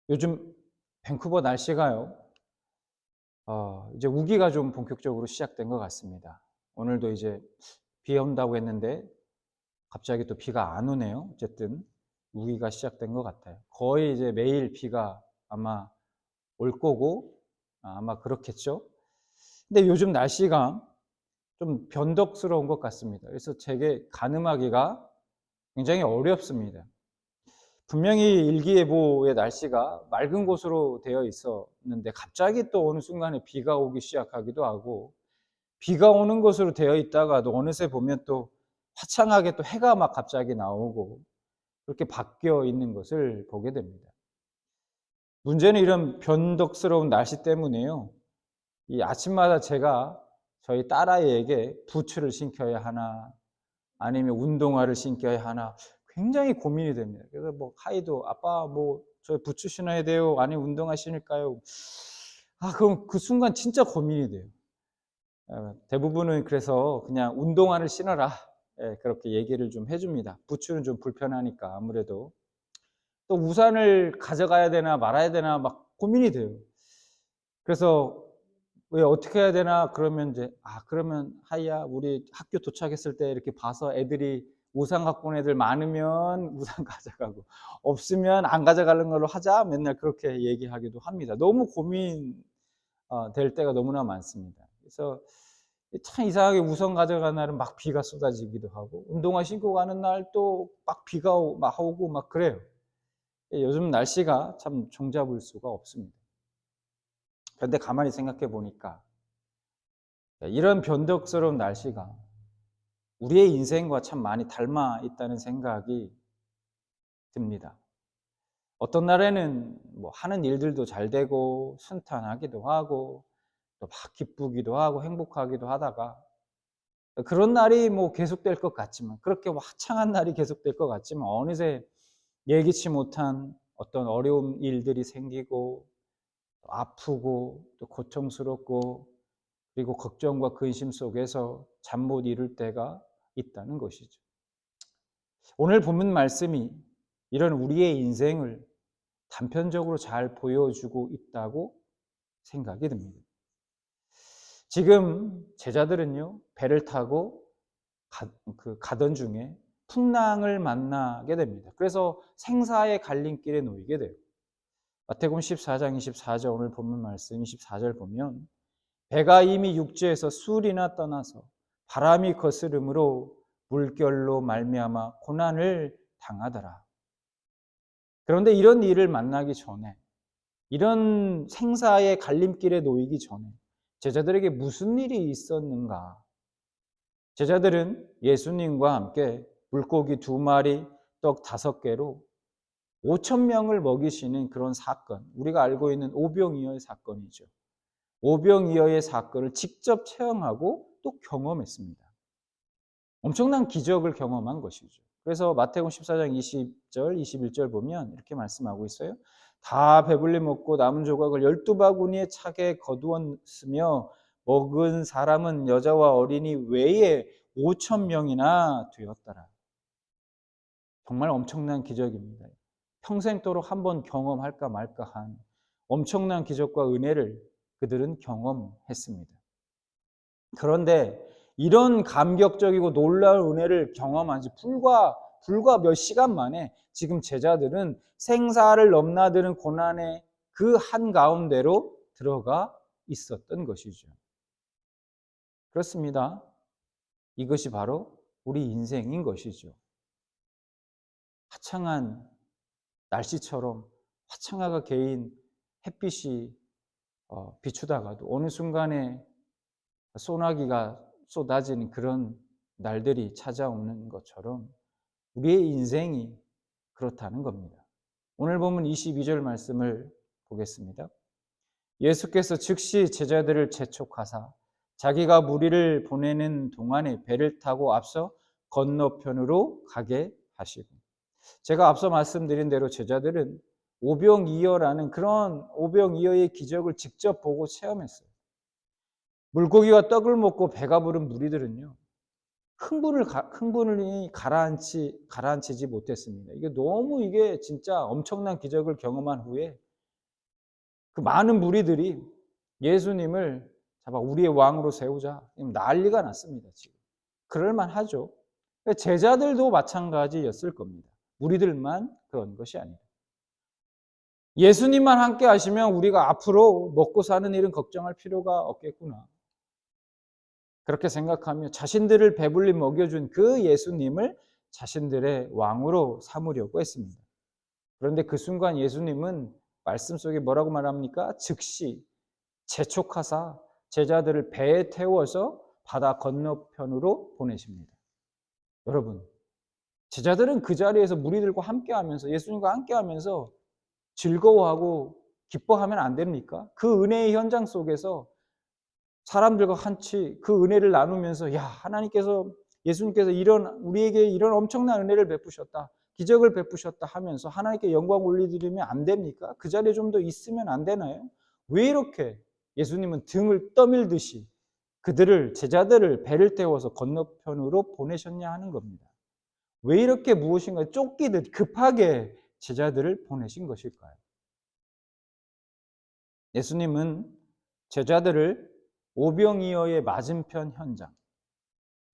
요즘 밴쿠버 날씨가요. 이제 우기가 좀 본격적으로 시작된 것 같습니다. 오늘도 이제 비 온다고 했는데 갑자기 또 비가 안 오네요. 어쨌든 우기가 시작된 것 같아요. 거의 이제 매일 비가 아마 올 거고 아마 그렇겠죠. 근데 요즘 날씨가 좀 변덕스러운 것 같습니다. 그래서 제게 가늠하기가 굉장히 어렵습니다. 분명히 일기예보의 날씨가 맑은 곳으로 되어 있었는데 갑자기 또 어느 순간에 비가 오기 시작하기도 하고, 비가 오는 곳으로 되어 있다가도 어느새 보면 또 화창하게 또 해가 막 갑자기 나오고, 그렇게 바뀌어 있는 것을 보게 됩니다. 문제는 이런 변덕스러운 날씨 때문에요, 이 아침마다 제가 저희 딸아이에게 부츠를 신겨야 하나 아니면 운동화를 신겨야 하나 굉장히 고민이 됩니다. 그래서 뭐 하이도 아빠 뭐 저 부츠 신어야 돼요? 아니면 운동화 신을까요? 그럼 그 순간 진짜 고민이 돼요. 대부분은 그래서 그냥 운동화를 신어라. 예, 그렇게 얘기를 좀 해줍니다. 부츠는 좀 불편하니까 아무래도. 또 우산을 가져가야 되나 말아야 되나 막 고민이 돼요. 그래서 왜 어떻게 해야 되나 그러면 이제 그러면 하이야 우리 학교 도착했을 때 이렇게 봐서 애들이 우산 갖고 온 애들 많으면 우산 가져가고 없으면 안 가져가는 걸로 하자, 맨날 그렇게 얘기하기도 합니다. 너무 고민 될 때가 너무나 많습니다. 그래서 참 이상하게 우산 가져가는 날은 막 비가 쏟아지기도 하고 운동화 신고 가는 날 또 막 비가 막 오고 막 그래요. 요즘 날씨가 참 종잡을 수가 없습니다. 그런데 가만히 생각해 보니까 이런 변덕스러운 날씨가 우리의 인생과 참 많이 닮아 있다는 생각이 듭니다. 어떤 날에는 뭐 하는 일들도 잘 되고 순탄하기도 하고 또 막 기쁘기도 하고 행복하기도 하다가, 그런 날이 뭐 계속될 것 같지만, 그렇게 화창한 날이 계속될 것 같지만 어느새 예기치 못한 어떤 어려운 일들이 생기고 또 아프고 또 고통스럽고 그리고 걱정과 근심 속에서 잠 못 이룰 때가 있다는 것이죠. 오늘 본문 말씀이 이런 우리의 인생을 단편적으로 잘 보여주고 있다고 생각이 듭니다. 지금 제자들은요, 배를 타고 가던 중에 풍랑을 만나게 됩니다. 그래서 생사의 갈림길에 놓이게 돼요. 마태복음 14장 24절, 오늘 본문 말씀 24절 보면 배가 이미 육지에서 술이나 떠나서 바람이 거스름으로 물결로 말미암아 고난을 당하더라. 그런데 이런 일을 만나기 전에, 이런 생사의 갈림길에 놓이기 전에 제자들에게 무슨 일이 있었는가? 제자들은 예수님과 함께 물고기 2마리, 떡 5개로 5천 명을 먹이시는 그런 사건, 우리가 알고 있는 오병이어의 사건이죠. 오병이어의 사건을 직접 체험하고 또 경험했습니다. 엄청난 기적을 경험한 것이죠. 그래서 마태복음 14장 20절, 21절 보면 이렇게 말씀하고 있어요. 다 배불리 먹고 남은 조각을 12바구니에 차게 거두었으며 먹은 사람은 여자와 어린이 외에 5천 명이나 되었더라. 정말 엄청난 기적입니다. 평생도록 한번 경험할까 말까 한 엄청난 기적과 은혜를 그들은 경험했습니다. 그런데 이런 감격적이고 놀라운 은혜를 경험한 지 불과 몇 시간 만에 지금 제자들은 생사를 넘나드는 고난의 그 한가운데로 들어가 있었던 것이죠. 그렇습니다. 이것이 바로 우리 인생인 것이죠. 화창한 날씨처럼 화창하게 개인 햇빛이 비추다가도 어느 순간에 소나기가 쏟아지는 그런 날들이 찾아오는 것처럼 우리의 인생이 그렇다는 겁니다. 오늘 보면 22절 말씀을 보겠습니다. 예수께서 즉시 제자들을 재촉하사 자기가 무리를 보내는 동안에 배를 타고 앞서 건너편으로 가게 하시고, 제가 앞서 말씀드린 대로 제자들은 오병이어라는 그런 오병이어의 기적을 직접 보고 체험했어요. 물고기와 떡을 먹고 배가 부른 무리들은요, 흥분이 가라앉히지 못했습니다. 이게 너무 이게 진짜 엄청난 기적을 경험한 후에 그 많은 무리들이 예수님을 잡아 우리의 왕으로 세우자 난리가 났습니다. 지금 그럴만 하죠. 제자들도 마찬가지였을 겁니다. 무리들만 그런 것이 아니라 예수님만 함께 하시면 우리가 앞으로 먹고 사는 일은 걱정할 필요가 없겠구나. 그렇게 생각하며 자신들을 배불리 먹여준 그 예수님을 자신들의 왕으로 삼으려고 했습니다. 그런데 그 순간 예수님은 말씀 속에 뭐라고 말합니까? 즉시 재촉하사 제자들을 배에 태워서 바다 건너편으로 보내십니다. 여러분, 제자들은 그 자리에서 무리들과 함께하면서 예수님과 함께하면서 즐거워하고 기뻐하면 안 됩니까? 그 은혜의 현장 속에서 사람들과 같이 그 은혜를 나누면서 하나님께서 예수님께서 우리에게 이런 엄청난 은혜를 베푸셨다. 기적을 베푸셨다 하면서 하나님께 영광 올려드리면 안 됩니까? 그 자리에 좀 더 있으면 안 되나요? 왜 이렇게 예수님은 등을 떠밀듯이 제자들을 배를 태워서 건너편으로 보내셨냐 하는 겁니다. 왜 이렇게 무엇인가 쫓기듯 급하게 제자들을 보내신 것일까요? 예수님은 제자들을 오병이어의 맞은편 현장,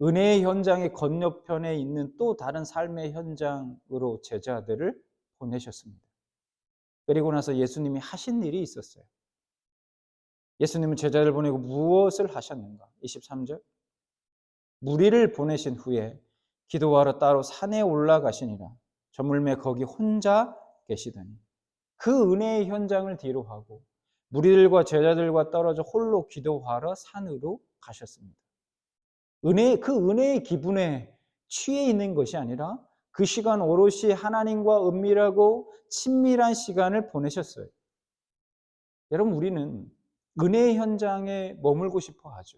은혜의 현장의 건너편에 있는 또 다른 삶의 현장으로 제자들을 보내셨습니다. 그리고 나서 예수님이 하신 일이 있었어요. 예수님은 제자를 보내고 무엇을 하셨는가? 23절. 무리를 보내신 후에 기도하러 따로 산에 올라가시니라. 저물매 거기 혼자 계시더니 그 은혜의 현장을 뒤로 하고 무리들과 제자들과 떨어져 홀로 기도하러 산으로 가셨습니다. 그 은혜의 기분에 취해 있는 것이 아니라 그 시간 오롯이 하나님과 은밀하고 친밀한 시간을 보내셨어요. 여러분, 우리는 은혜의 현장에 머물고 싶어 하죠.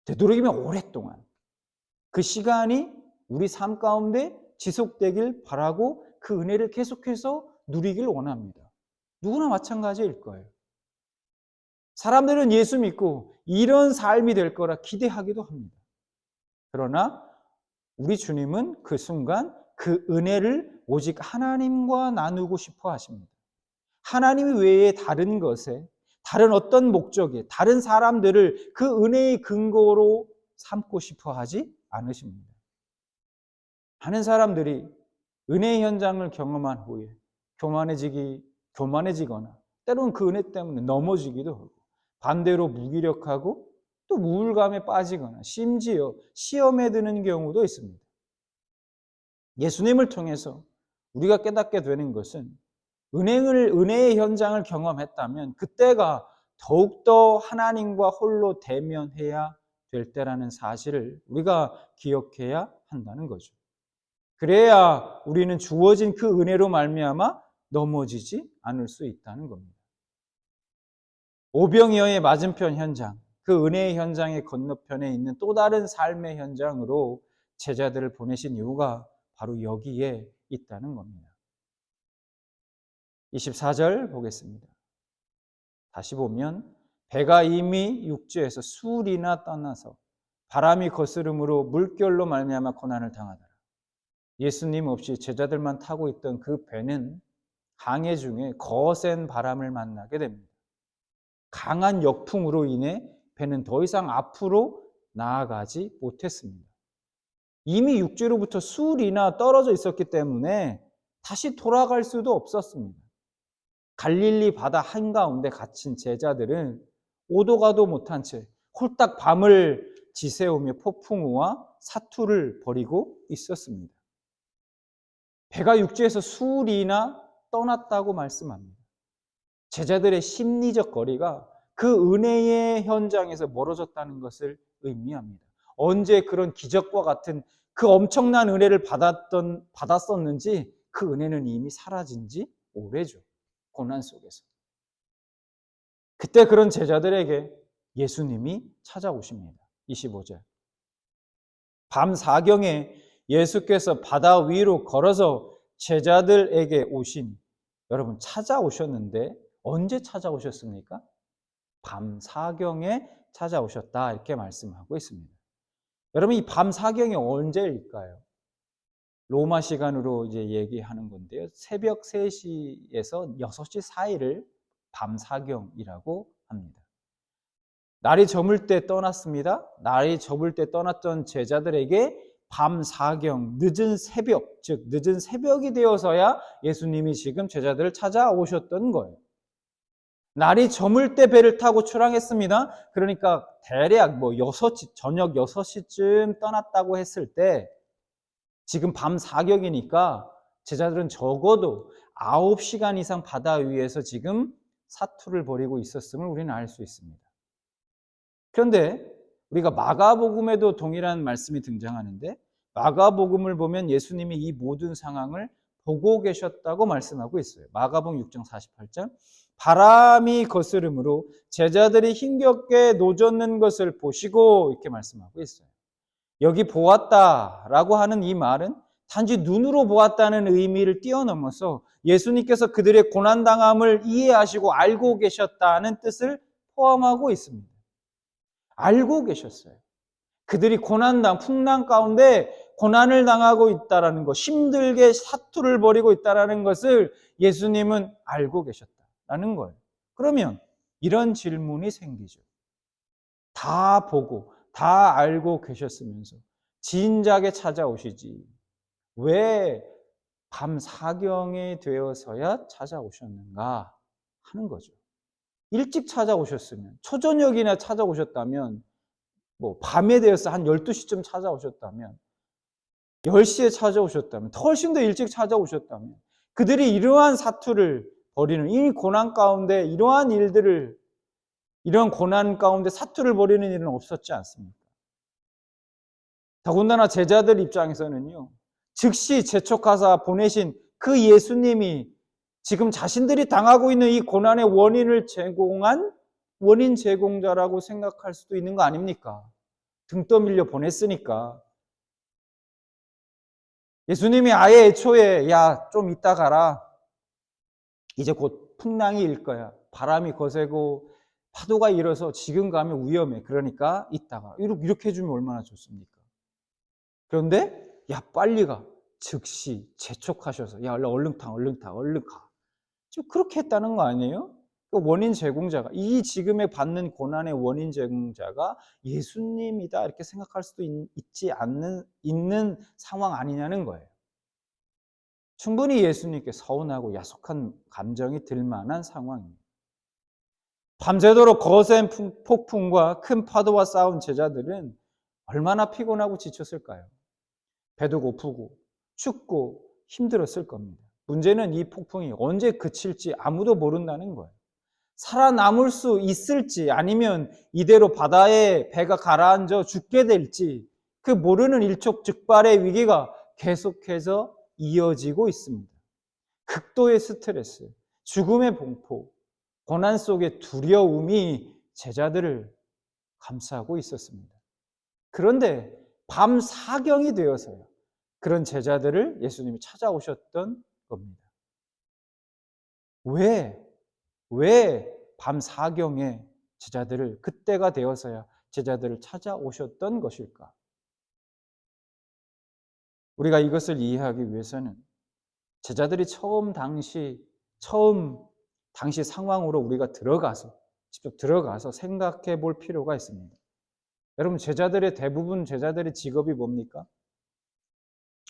되도록이면 오랫동안 그 시간이 우리 삶 가운데 지속되길 바라고 그 은혜를 계속해서 누리길 원합니다. 누구나 마찬가지일 거예요. 사람들은 예수 믿고 이런 삶이 될 거라 기대하기도 합니다. 그러나 우리 주님은 그 순간 그 은혜를 오직 하나님과 나누고 싶어 하십니다. 하나님 외에 다른 것에, 다른 어떤 목적에, 다른 사람들을 그 은혜의 근거로 삼고 싶어 하지 않으십니다. 많은 사람들이 은혜의 현장을 경험한 후에 교만해지거나 때로는 그 은혜 때문에 넘어지기도 하고 반대로 무기력하고 또 우울감에 빠지거나 심지어 시험에 드는 경우도 있습니다. 예수님을 통해서 우리가 깨닫게 되는 것은 은혜의 현장을 경험했다면 그때가 더욱더 하나님과 홀로 대면해야 될 때라는 사실을 우리가 기억해야 한다는 거죠. 그래야 우리는 주어진 그 은혜로 말미암아 넘어지지 않을 수 있다는 겁니다. 오병이어의 맞은편 현장, 그 은혜의 현장의 건너편에 있는 또 다른 삶의 현장으로 제자들을 보내신 이유가 바로 여기에 있다는 겁니다. 24절 보겠습니다. 다시 보면 배가 이미 육지에서 수리나 떠나서 바람이 거스름으로 물결로 말미암아 고난을 당하더라. 예수님 없이 제자들만 타고 있던 그 배는 항해 중에 거센 바람을 만나게 됩니다. 강한 역풍으로 인해 배는 더 이상 앞으로 나아가지 못했습니다. 이미 육지로부터 수리나 떨어져 있었기 때문에 다시 돌아갈 수도 없었습니다. 갈릴리 바다 한가운데 갇힌 제자들은 오도 가도 못한 채 홀딱 밤을 지새우며 폭풍우와 사투를 벌이고 있었습니다. 배가 육지에서 수리나 떠났다고 말씀합니다. 제자들의 심리적 거리가 그 은혜의 현장에서 멀어졌다는 것을 의미합니다. 언제 그런 기적과 같은 그 엄청난 은혜를 받았었는지 그 은혜는 이미 사라진 지 오래죠. 고난 속에서. 그때 그런 제자들에게 예수님이 찾아오십니다. 25절. 밤 사경에 예수께서 바다 위로 걸어서 제자들에게 오시니, 여러분 찾아오셨는데 언제 찾아오셨습니까? 밤 사경에 찾아오셨다 이렇게 말씀하고 있습니다. 여러분, 이 밤 사경이 언제일까요? 로마 시간으로 이제 얘기하는 건데요. 새벽 3시에서 6시 사이를 밤사경이라고 합니다. 날이 저물 때 떠났습니다. 날이 저물 때 떠났던 제자들에게 밤사경, 늦은 새벽, 즉 늦은 새벽이 되어서야 예수님이 지금 제자들을 찾아오셨던 거예요. 날이 저물 때 배를 타고 출항했습니다. 그러니까 대략 저녁 6시쯤 떠났다고 했을 때 지금 밤 사격이니까 제자들은 적어도 9시간 이상 바다 위에서 지금 사투를 벌이고 있었음을 우리는 알 수 있습니다. 그런데 우리가 마가복음에도 동일한 말씀이 등장하는데 마가복음을 보면 예수님이 이 모든 상황을 보고 계셨다고 말씀하고 있어요. 마가복음 6장 48절 바람이 거스름으로 제자들이 힘겹게 노젓는 것을 보시고 이렇게 말씀하고 있어요. 여기 보았다라고 하는 이 말은 단지 눈으로 보았다는 의미를 뛰어넘어서 예수님께서 그들의 고난당함을 이해하시고 알고 계셨다는 뜻을 포함하고 있습니다. 알고 계셨어요. 그들이 풍랑 가운데 고난을 당하고 있다는 것, 힘들게 사투를 벌이고 있다는 것을 예수님은 알고 계셨다는 거예요. 그러면 이런 질문이 생기죠. 다 보고 다 알고 계셨으면서 진작에 찾아오시지 왜 밤 사경이 되어서야 찾아오셨는가 하는 거죠. 일찍 찾아오셨으면 초저녁이나 찾아오셨다면 밤에 되어서 한 12시쯤 찾아오셨다면 10시에 찾아오셨다면 훨씬 더 일찍 찾아오셨다면 그들이 이러한 사투를 벌이는 이 고난 가운데 이런 고난 가운데 사투를 벌이는 일은 없었지 않습니까? 더군다나 제자들 입장에서는요. 즉시 재촉하사 보내신 그 예수님이 지금 자신들이 당하고 있는 이 고난의 원인을 제공한 원인 제공자라고 생각할 수도 있는 거 아닙니까? 등 떠밀려 보냈으니까. 예수님이 아예 애초에 좀 이따 가라. 이제 곧 풍랑이 일 거야. 바람이 거세고 파도가 일어서 지금 가면 위험해. 그러니까 이따가. 이렇게 해주면 얼마나 좋습니까? 그런데 빨리 가. 즉시 재촉하셔서 얼른 타. 지금 그렇게 했다는 거 아니에요? 그 원인 제공자가 이 지금에 받는 고난의 원인 제공자가 예수님이다 이렇게 생각할 수도 있는 상황 아니냐는 거예요. 충분히 예수님께 서운하고 야속한 감정이 들 만한 상황입니다. 밤새도록 거센 폭풍과 큰 파도와 싸운 제자들은 얼마나 피곤하고 지쳤을까요? 배도 고프고 춥고 힘들었을 겁니다. 문제는 이 폭풍이 언제 그칠지 아무도 모른다는 거예요. 살아남을 수 있을지 아니면 이대로 바다에 배가 가라앉아 죽게 될지 그 모르는 일촉즉발의 위기가 계속해서 이어지고 있습니다. 극도의 스트레스, 죽음의 공포, 고난 속의 두려움이 제자들을 감싸고 있었습니다. 그런데 밤 사경이 되어서요. 그런 제자들을 예수님이 찾아오셨던 겁니다. 왜 밤 사경에 제자들을 그때가 되어서야 제자들을 찾아오셨던 것일까? 우리가 이것을 이해하기 위해서는 제자들이 당시 상황으로 우리가 직접 들어가서 생각해 볼 필요가 있습니다. 여러분, 대부분 제자들의 직업이 뭡니까?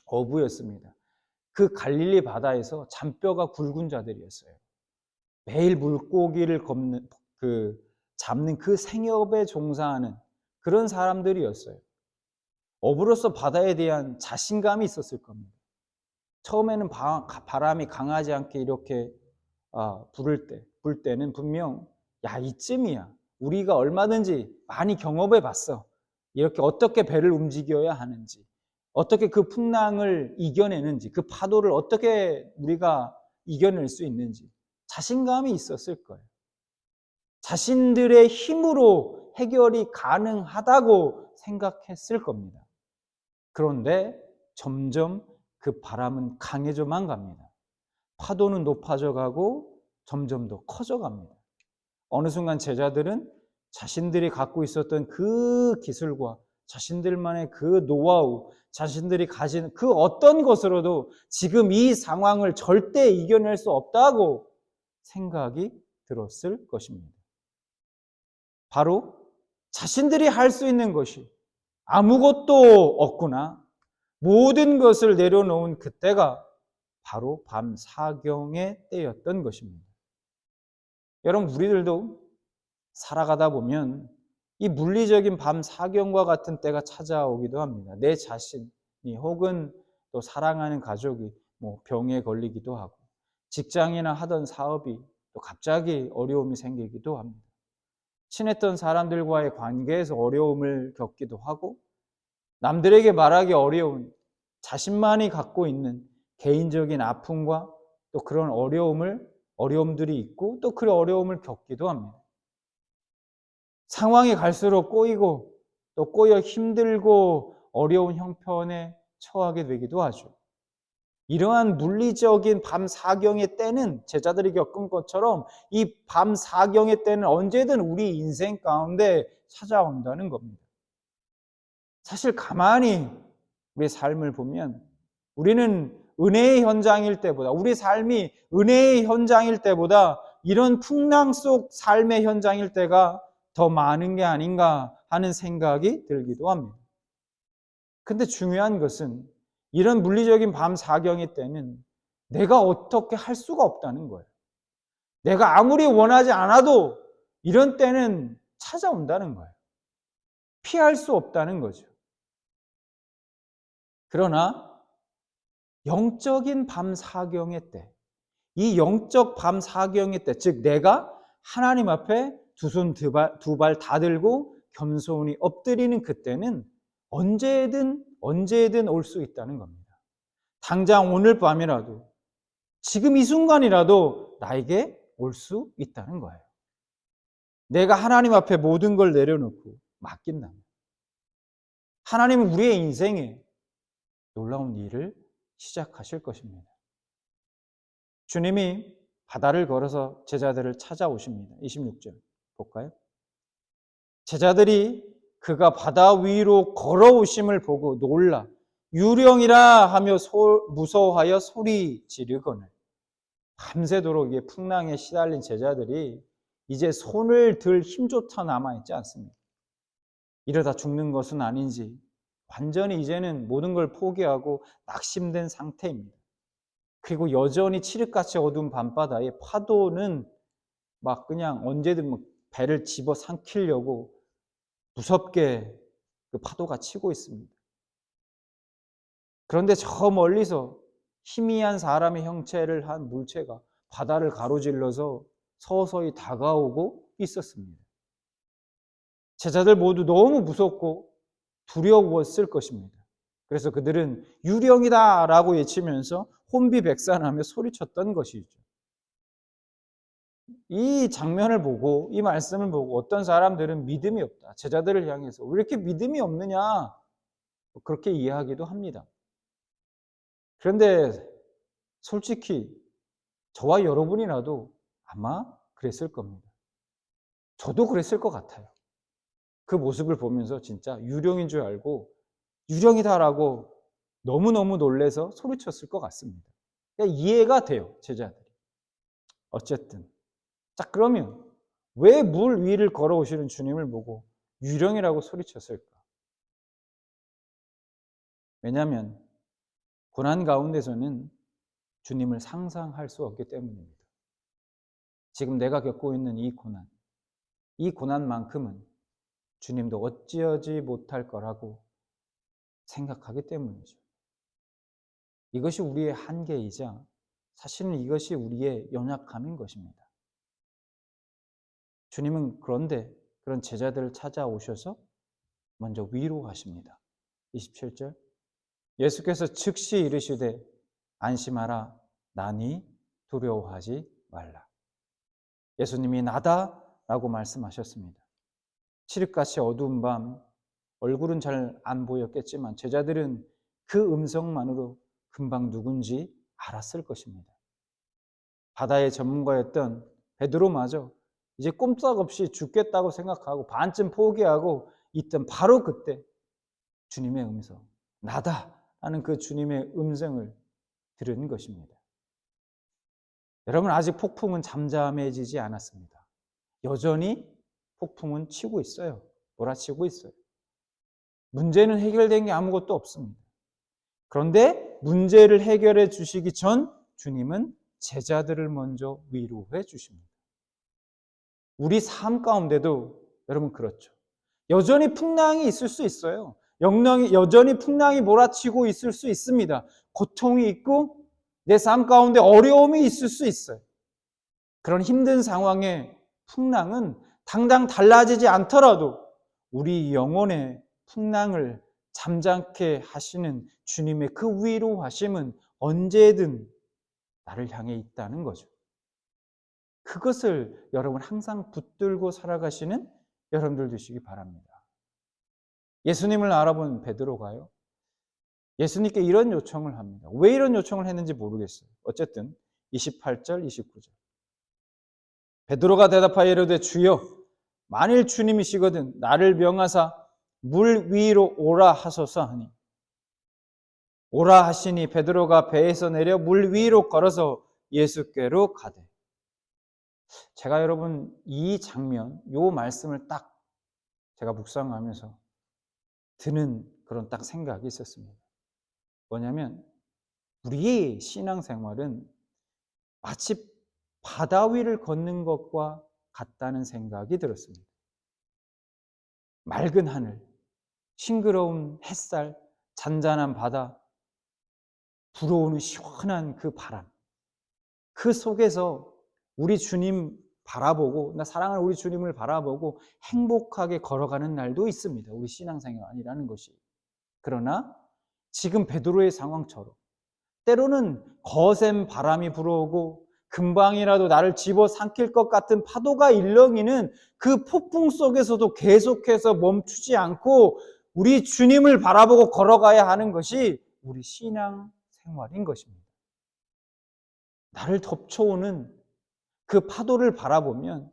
어부였습니다. 그 갈릴리 바다에서 잔뼈가 굵은 자들이었어요. 매일 물고기를 잡는 그 생업에 종사하는 그런 사람들이었어요. 어부로서 바다에 대한 자신감이 있었을 겁니다. 처음에는 바람이 강하지 않게 이렇게 불 때는 분명 이쯤이야. 우리가 얼마든지 많이 경험해 봤어. 이렇게 어떻게 배를 움직여야 하는지, 어떻게 그 풍랑을 이겨내는지, 그 파도를 어떻게 우리가 이겨낼 수 있는지 자신감이 있었을 거예요. 자신들의 힘으로 해결이 가능하다고 생각했을 겁니다. 그런데 점점 그 바람은 강해져만 갑니다. 파도는 높아져 가고 점점 더 커져 갑니다. 어느 순간 제자들은 자신들이 갖고 있었던 그 기술과 자신들만의 그 노하우, 자신들이 가진 그 어떤 것으로도 지금 이 상황을 절대 이겨낼 수 없다고 생각이 들었을 것입니다. 바로 자신들이 할 수 있는 것이 아무것도 없구나. 모든 것을 내려놓은 그때가 바로 밤 사경의 때였던 것입니다. 여러분, 우리들도 살아가다 보면 이 물리적인 밤 사경과 같은 때가 찾아오기도 합니다. 내 자신이 혹은 또 사랑하는 가족이 병에 걸리기도 하고, 직장이나 하던 사업이 또 갑자기 어려움이 생기기도 합니다. 친했던 사람들과의 관계에서 어려움을 겪기도 하고, 남들에게 말하기 어려운 자신만이 갖고 있는 개인적인 아픔과 또 그런 어려움들이 있고, 또 그 어려움을 겪기도 합니다. 상황이 갈수록 꼬이고 또 꼬여 힘들고 어려운 형편에 처하게 되기도 하죠. 이러한 물리적인 밤 사경의 때는 제자들이 겪은 것처럼 이 밤 사경의 때는 언제든 우리 인생 가운데 찾아온다는 겁니다. 사실 가만히 우리의 삶을 보면 우리는 은혜의 현장일 때보다, 우리 삶이 은혜의 현장일 때보다 이런 풍랑 속 삶의 현장일 때가 더 많은 게 아닌가 하는 생각이 들기도 합니다. 근데 중요한 것은 이런 물리적인 밤 사경의 때는 내가 어떻게 할 수가 없다는 거예요. 내가 아무리 원하지 않아도 이런 때는 찾아온다는 거예요. 피할 수 없다는 거죠. 그러나 영적인 밤 사경의 때, 이 영적 밤 사경의 때, 즉 내가 하나님 앞에 두 손 두 발 다 들고 겸손히 엎드리는 그때는 언제든 올 수 있다는 겁니다. 당장 오늘 밤이라도, 지금 이 순간이라도 나에게 올 수 있다는 거예요. 내가 하나님 앞에 모든 걸 내려놓고 맡긴다면 하나님은 우리의 인생에 놀라운 일을 시작하실 것입니다. 주님이 바다를 걸어서 제자들을 찾아오십니다. 26절 볼까요? 제자들이 그가 바다 위로 걸어오심을 보고 놀라 유령이라 하며 무서워하여 소리 지르거늘. 밤새도록 이게 풍랑에 시달린 제자들이 이제 손을 들 힘조차 남아있지 않습니다. 이러다 죽는 것은 아닌지 완전히 이제는 모든 걸 포기하고 낙심된 상태입니다. 그리고 여전히 칠흑같이 어두운 밤바다에 파도는 막 그냥 언제든 배를 집어 삼키려고 무섭게 그 파도가 치고 있습니다. 그런데 저 멀리서 희미한 사람의 형체를 한 물체가 바다를 가로질러서 서서히 다가오고 있었습니다. 제자들 모두 너무 무섭고 두려웠을 것입니다. 그래서 그들은 유령이다 라고 외치면서 혼비백산하며 소리쳤던 것이죠. 이 장면을 보고, 이 말씀을 보고 어떤 사람들은 믿음이 없다, 제자들을 향해서 왜 이렇게 믿음이 없느냐, 그렇게 이해하기도 합니다. 그런데 솔직히 저와 여러분이라도 아마 그랬을 겁니다. 저도 그랬을 것 같아요. 그 모습을 보면서 진짜 유령인 줄 알고 유령이다라고 너무너무 놀래서 소리쳤을 것 같습니다. 그러니까 이해가 돼요, 제자들이. 어쨌든 자, 그러면 왜 물 위를 걸어오시는 주님을 보고 유령이라고 소리쳤을까? 왜냐하면 고난 가운데서는 주님을 상상할 수 없기 때문입니다. 지금 내가 겪고 있는 이 고난만큼은 주님도 어찌하지 못할 거라고 생각하기 때문이죠. 이것이 우리의 한계이자 사실은 이것이 우리의 연약함인 것입니다. 주님은 그런데 그런 제자들을 찾아오셔서 먼저 위로하십니다. 27절 예수께서 즉시 이르시되 안심하라 나니 두려워하지 말라. 예수님이 나다 라고 말씀하셨습니다. 칠흑같이 어두운 밤 얼굴은 잘 안 보였겠지만 제자들은 그 음성만으로 금방 누군지 알았을 것입니다. 바다의 전문가였던 베드로마저 이제 꼼짝없이 죽겠다고 생각하고 반쯤 포기하고 있던 바로 그때 주님의 음성, 나다 하는 그 주님의 음성을 들은 것입니다. 여러분, 아직 폭풍은 잠잠해지지 않았습니다. 여전히 폭풍은 치고 있어요. 몰아치고 있어요. 문제는 해결된 게 아무것도 없습니다. 그런데 문제를 해결해 주시기 전 주님은 제자들을 먼저 위로해 주십니다. 우리 삶 가운데도 여러분 그렇죠. 여전히 풍랑이 있을 수 있어요. 여전히 풍랑이 몰아치고 있을 수 있습니다. 고통이 있고 내 삶 가운데 어려움이 있을 수 있어요. 그런 힘든 상황에 풍랑은 당장 달라지지 않더라도 우리 영혼의 풍랑을 잠잠케 하시는 주님의 그 위로하심은 언제든 나를 향해 있다는 거죠. 그것을 여러분 항상 붙들고 살아가시는 여러분들 되시기 바랍니다. 예수님을 알아본 베드로가요, 예수님께 이런 요청을 합니다. 왜 이런 요청을 했는지 모르겠어요. 어쨌든 28절, 29절. 베드로가 대답하여 이르되 주여, 만일 주님이시거든 나를 명하사 물 위로 오라 하소서 하니, 오라 하시니 베드로가 배에서 내려 물 위로 걸어서 예수께로 가되. 제가 여러분 이 장면, 요 말씀을 딱 제가 묵상하면서 드는 그런 딱 생각이 있었습니다. 뭐냐면 우리의 신앙생활은 마치 바다 위를 걷는 것과 같다는 생각이 들었습니다. 맑은 하늘, 싱그러운 햇살, 잔잔한 바다, 불어오는 시원한 그 바람, 그 속에서 우리 주님 바라보고, 나 사랑하는 우리 주님을 바라보고 행복하게 걸어가는 날도 있습니다. 우리 신앙생활이라는 것이. 그러나 지금 베드로의 상황처럼 때로는 거센 바람이 불어오고 금방이라도 나를 집어삼킬 것 같은 파도가 일렁이는 그 폭풍 속에서도 계속해서 멈추지 않고 우리 주님을 바라보고 걸어가야 하는 것이 우리 신앙생활인 것입니다. 나를 덮쳐오는 그 파도를 바라보면,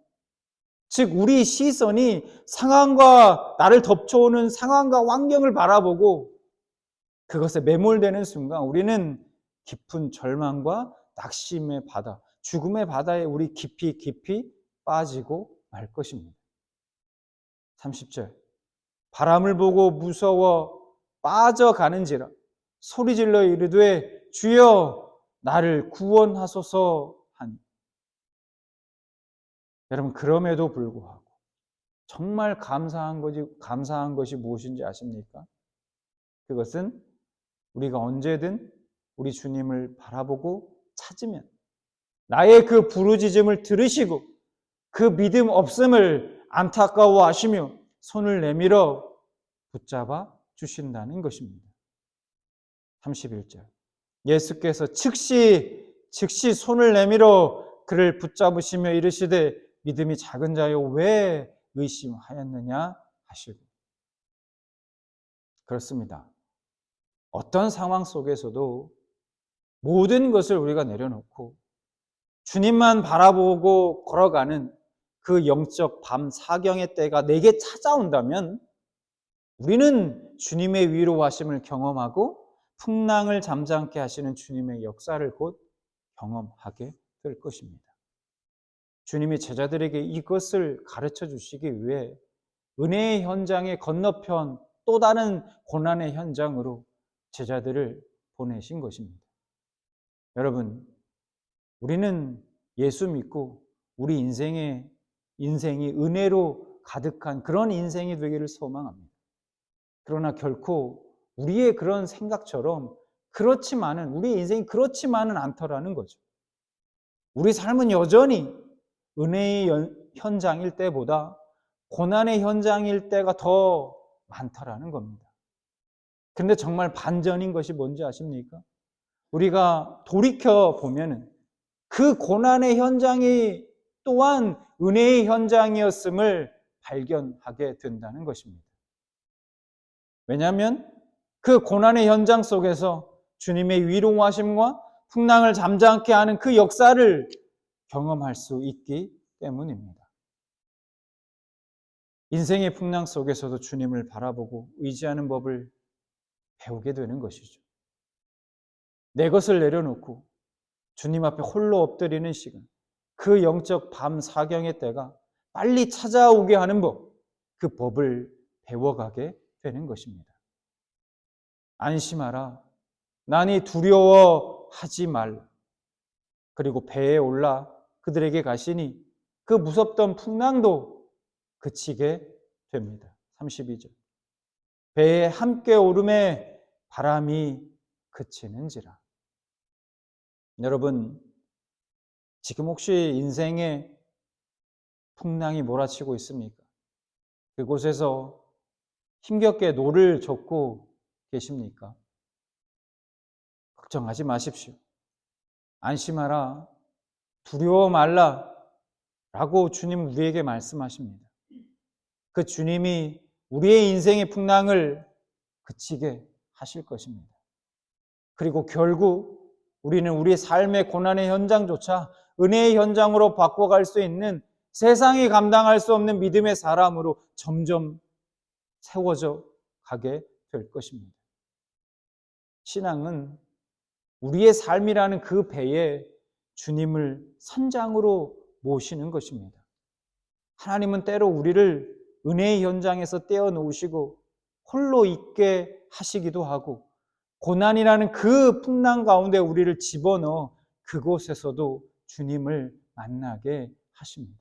즉 우리 시선이 상황과 나를 덮쳐오는 상황과 환경을 바라보고 그것에 매몰되는 순간 우리는 깊은 절망과 낙심의 바다, 죽음의 바다에 우리 깊이 빠지고 말 것입니다. 30절. 바람을 보고 무서워 빠져가는지라 소리질러 이르되 주여 나를 구원하소서 하니. 여러분, 그럼에도 불구하고 정말 감사한 것이 무엇인지 아십니까? 그것은 우리가 언제든 우리 주님을 바라보고 찾으면 나의 그 부르짖음을 들으시고 그 믿음 없음을 안타까워하시며 손을 내밀어 붙잡아 주신다는 것입니다. 31절. 예수께서 즉시 손을 내밀어 그를 붙잡으시며 이르시되 믿음이 작은 자여 왜 의심하였느냐 하시고. 그렇습니다. 어떤 상황 속에서도 모든 것을 우리가 내려놓고 주님만 바라보고 걸어가는 그 영적 밤 사경의 때가 내게 찾아온다면 우리는 주님의 위로하심을 경험하고 풍랑을 잠잠케 하시는 주님의 역사를 곧 경험하게 될 것입니다. 주님이 제자들에게 이것을 가르쳐 주시기 위해 은혜의 현장의 건너편 또 다른 고난의 현장으로 제자들을 보내신 것입니다. 여러분, 우리는 예수 믿고 우리 인생이 은혜로 가득한 그런 인생이 되기를 소망합니다. 그러나 결코 우리의 그런 생각처럼 우리 인생이 그렇지만은 않더라는 거죠. 우리 삶은 여전히 은혜의 현장일 때보다 고난의 현장일 때가 더 많더라는 겁니다. 그런데 정말 반전인 것이 뭔지 아십니까? 우리가 돌이켜 보면은 그 고난의 현장이 또한 은혜의 현장이었음을 발견하게 된다는 것입니다. 왜냐하면 그 고난의 현장 속에서 주님의 위로하심과 풍랑을 잠잠케 하는 그 역사를 경험할 수 있기 때문입니다. 인생의 풍랑 속에서도 주님을 바라보고 의지하는 법을 배우게 되는 것이죠. 내 것을 내려놓고 주님 앞에 홀로 엎드리는 시간, 그 영적 밤 사경의 때가 빨리 찾아오게 하는 법, 그 법을 배워가게 되는 것입니다. 안심하라. 난이 두려워하지 말라. 그리고 배에 올라 그들에게 가시니 그 무섭던 풍랑도 그치게 됩니다. 32절. 배에 함께 오름에 바람이 그치는지라. 여러분, 지금 혹시 인생에 풍랑이 몰아치고 있습니까? 그곳에서 힘겹게 노를 젓고 계십니까? 걱정하지 마십시오. 안심하라. 두려워 말라. 라고 주님 우리에게 말씀하십니다. 그 주님이 우리의 인생의 풍랑을 그치게 하실 것입니다. 그리고 결국 우리는 우리 삶의 고난의 현장조차 은혜의 현장으로 바꿔갈 수 있는 세상이 감당할 수 없는 믿음의 사람으로 점점 세워져 가게 될 것입니다. 신앙은 우리의 삶이라는 그 배에 주님을 선장으로 모시는 것입니다. 하나님은 때로 우리를 은혜의 현장에서 떼어놓으시고 홀로 있게 하시기도 하고 고난이라는 그 풍랑 가운데 우리를 집어넣어 그곳에서도 주님을 만나게 하십니다.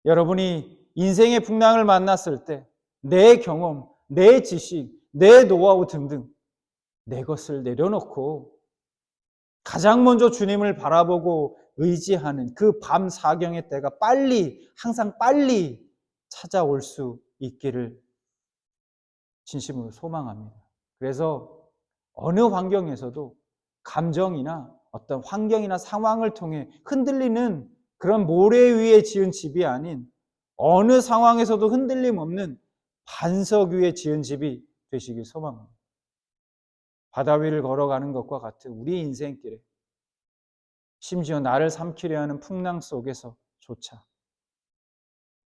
여러분이 인생의 풍랑을 만났을 때 내 경험, 내 지식, 내 노하우 등등 내 것을 내려놓고 가장 먼저 주님을 바라보고 의지하는 그 밤 사경의 때가 항상 빨리 찾아올 수 있기를 진심으로 소망합니다. 그래서 어느 환경에서도 감정이나 어떤 환경이나 상황을 통해 흔들리는 그런 모래 위에 지은 집이 아닌 어느 상황에서도 흔들림 없는 반석 위에 지은 집이 되시길 소망합니다. 바다 위를 걸어가는 것과 같은 우리 인생길에 심지어 나를 삼키려 하는 풍랑 속에서조차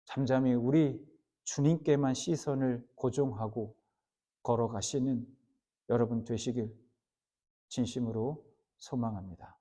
잠잠히 우리 주님께만 시선을 고정하고 걸어가시는 여러분 되시길 진심으로 소망합니다.